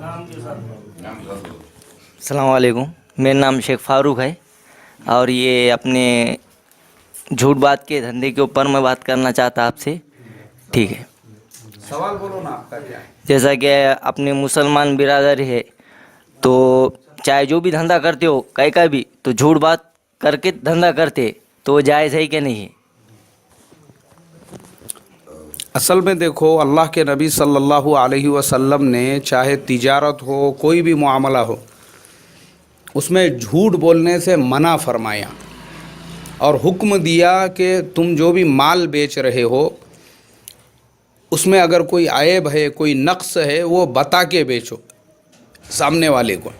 अस्सलाम वालेकुम। मेरा नाम शेख फारूक है और ये अपने झूठ बात के धंधे के ऊपर मैं बात करना चाहता आपसे। ठीक है, सवाल बोलो ना, आपका क्या है? जैसा कि अपने मुसलमान बिरादर है तो चाहे जो भी धंधा करते हो कहीं का भी, तो झूठ बात करके धंधा करते तो वो जायज़ है कि नहीं है? असल में देखो, अल्लाह के नबी सल्लल्लाहु अलैहि वसल्लम ने चाहे तिजारत हो, कोई भी मामला हो, उसमें झूठ बोलने से मना फरमाया और हुक्म दिया कि तुम जो भी माल बेच रहे हो उसमें अगर कोई आयब है, कोई नक्स है, वो बता के बेचो सामने वाले को।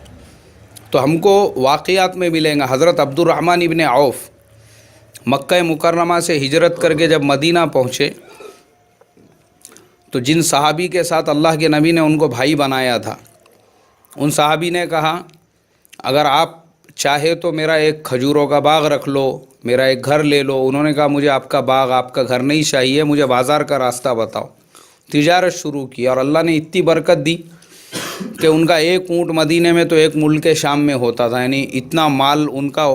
तो हमको वाक़यात में मिलेंगे। हज़रत अब्दुर्रहमान इब्न औफ़ मक्का मुकर्रमा से हिजरत करके जब मदीना पहुँचे तो जिन सहाबी के साथ अल्लाह के नबी ने उनको भाई बनाया था, उन सहाबी ने कहा अगर आप चाहे तो मेरा एक खजूरों का बाग रख लो, मेरा एक घर ले लो। उन्होंने कहा मुझे आपका बाग, आपका घर नहीं चाहिए, मुझे बाज़ार का रास्ता बताओ। तिजारत शुरू की और अल्लाह ने इतनी बरकत दी कि उनका एक ऊँट मदीने में तो एक मुल्क शाम में होता था। यानी इतना माल उनका,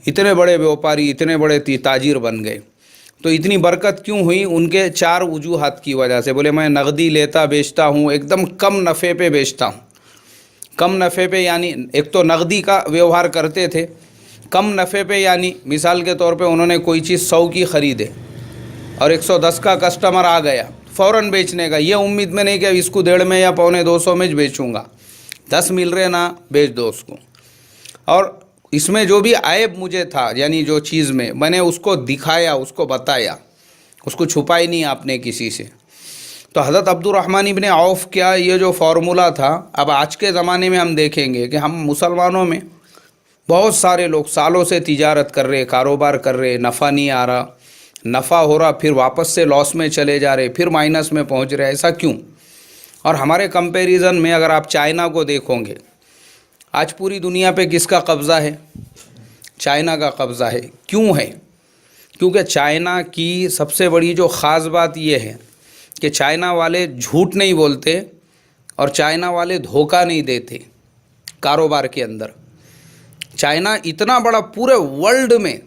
इतने बड़े व्यापारी, इतने बड़े ताजिर बन गए। तो इतनी बरकत क्यों हुई? उनके चार वजूहात की वजह से। बोले मैं नगदी लेता बेचता हूँ, एकदम कम नफ़े पे बेचता हूँ। कम नफ़े पे यानी एक तो नगदी का व्यवहार करते थे, कम नफ़े पे यानी मिसाल के तौर पे उन्होंने कोई चीज़ 100 की ख़रीदे और 110 का कस्टमर आ गया, फ़ौरन बेचने का, ये उम्मीद में नहीं कि इसको 1.5 में या 1.25 में बेचूँगा, 10 मिल रहे ना, बेच दो उसको। और इसमें जो भी आयब मुझे था, यानी जो चीज़ में मैंने उसको दिखाया, उसको बताया, उसको छुपाई नहीं आपने किसी से। तो हज़रत अब्दुर्रहमान इब्न औफ़ क्या ये जो फार्मूला था, अब आज के ज़माने में हम देखेंगे कि हम मुसलमानों में बहुत सारे लोग सालों से तिजारत कर रहे, कारोबार कर रहे, नफ़ा नहीं आ रहा, नफ़ा हो रहा फिर वापस से लॉस में चले जा रहे, फिर माइनस में पहुंच रहे। ऐसा क्यों? और हमारे कंपैरिजन में अगर आप चाइना को देखोगे, आज पूरी दुनिया पे किसका कब्ज़ा है? चाइना का कब्ज़ा है। क्यों है? क्योंकि चाइना की सबसे बड़ी जो ख़ास बात ये है कि चाइना वाले झूठ नहीं बोलते और चाइना वाले धोखा नहीं देते कारोबार के अंदर। चाइना इतना बड़ा, पूरे वर्ल्ड में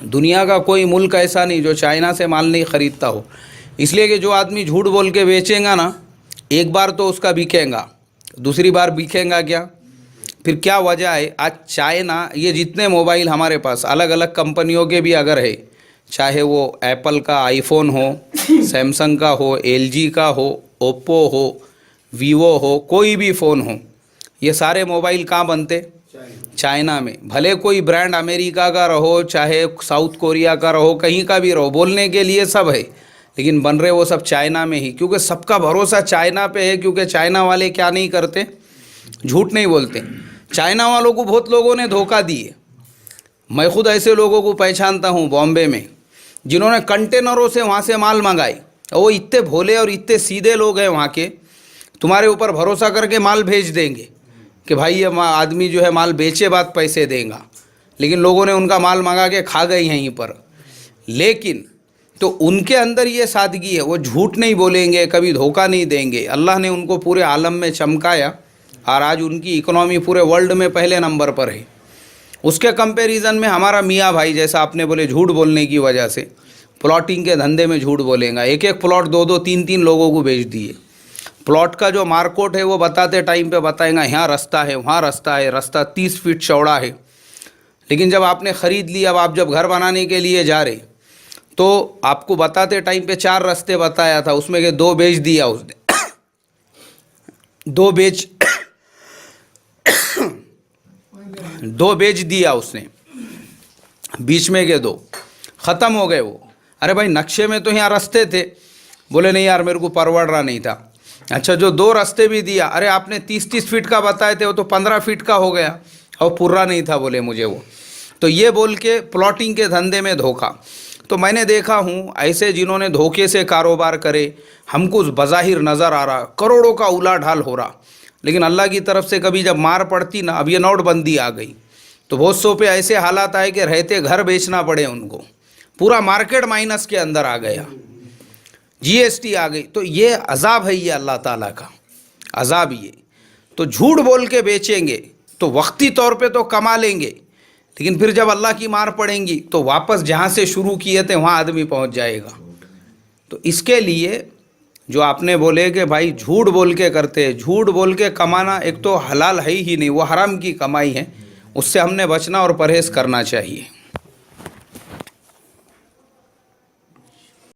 दुनिया का कोई मुल्क ऐसा नहीं जो चाइना से माल नहीं ख़रीदता हो। इसलिए कि जो आदमी झूठ बोल के बेचेगा ना, एक बार तो उसका बिकेगा, दूसरी बार बिकेगा क्या? फिर क्या वजह है? आज चाइना, ये जितने मोबाइल हमारे पास अलग अलग कंपनियों के भी अगर है, चाहे वो एप्पल का आईफोन हो, सैमसंग का हो, एलजी का हो, ओप्पो हो, वीवो हो, कोई भी फ़ोन हो, ये सारे मोबाइल कहाँ बनते? चाइना में। भले कोई ब्रांड अमेरिका का रहो, चाहे साउथ कोरिया का रहो, कहीं का भी रहो, बोलने के लिए सब है, लेकिन बन रहे वो सब चाइना में ही। क्योंकि सबका भरोसा चाइना पे है, क्योंकि चाइना वाले क्या नहीं करते? झूठ नहीं बोलते। चाइना वालों को बहुत लोगों ने धोखा दिए। मैं खुद ऐसे लोगों को पहचानता हूँ बॉम्बे में, जिन्होंने कंटेनरों से वहाँ से माल मंगाई। और वो इतने भोले और इतने सीधे लोग हैं वहाँ के, तुम्हारे ऊपर भरोसा करके माल भेज देंगे कि भाई ये आदमी जो है माल बेचे बाद पैसे देगा, लेकिन लोगों ने उनका माल मंगा के खा गए यहीं पर। लेकिन तो उनके अंदर ये सादगी है, वो झूठ नहीं बोलेंगे, कभी धोखा नहीं देंगे। अल्लाह ने उनको पूरे आलम में चमकाया और आज उनकी इकोनॉमी पूरे वर्ल्ड में पहले नंबर पर है। उसके कंपैरिजन में हमारा मियाँ भाई, जैसा आपने बोले झूठ बोलने की वजह से, प्लॉटिंग के धंधे में झूठ बोलेगा, एक एक प्लॉट 2-2, 3-3 लोगों को बेच दिए। प्लॉट का जो मार्केट है वो बताते टाइम पे बताएगा यहाँ रास्ता है, वहाँ रास्ता है, रास्ता 30 फीट चौड़ा है। लेकिन जब आपने ख़रीद लिया, अब आप जब घर बनाने के लिए जा रहे, तो आपको बताते टाइम पे 4 रास्ते बताया था, उसमें के 2 बेच दिया उसने। 2 बेच दिया उसने, बीच में के 2 ख़त्म हो गए वो। अरे भाई नक्शे में तो यहाँ रास्ते थे। बोले नहीं यार, मेरे को परवड़ रहा नहीं था। अच्छा, जो 2 रास्ते भी दिया, अरे आपने 30-30 फीट का बताए थे, वो तो 15 फीट का हो गया और पूरा नहीं था, बोले मुझे वो। तो ये बोल के प्लॉटिंग के धंधे में धोखा। तो मैंने देखा हूँ ऐसे जिन्होंने धोखे से कारोबार करे, हमको बज़ाहिर नज़र आ रहा करोड़ों का उला ढाल हो रहा, लेकिन अल्लाह की तरफ से कभी जब मार पड़ती ना, अब ये नोटबंदी आ गई तो बहुत सौ पे ऐसे हालात आए कि रहते घर बेचना पड़े उनको, पूरा मार्केट माइनस के अंदर आ गया, जीएसटी आ गई। तो ये अजाब है, ये अल्लाह ताला का अजाब। ये तो झूठ बोल के बेचेंगे तो वक्ती तौर पे तो कमा लेंगे, लेकिन फिर जब अल्लाह की मार पड़ेंगी तो वापस जहाँ से शुरू किए थे वहाँ आदमी पहुँच जाएगा। तो इसके लिए जो आपने बोले कि भाई झूठ बोल के करते हैं, झूठ बोल के कमाना एक तो हलाल है ही नहीं, वो हराम की कमाई है, उससे हमने बचना और परहेज़ करना चाहिए।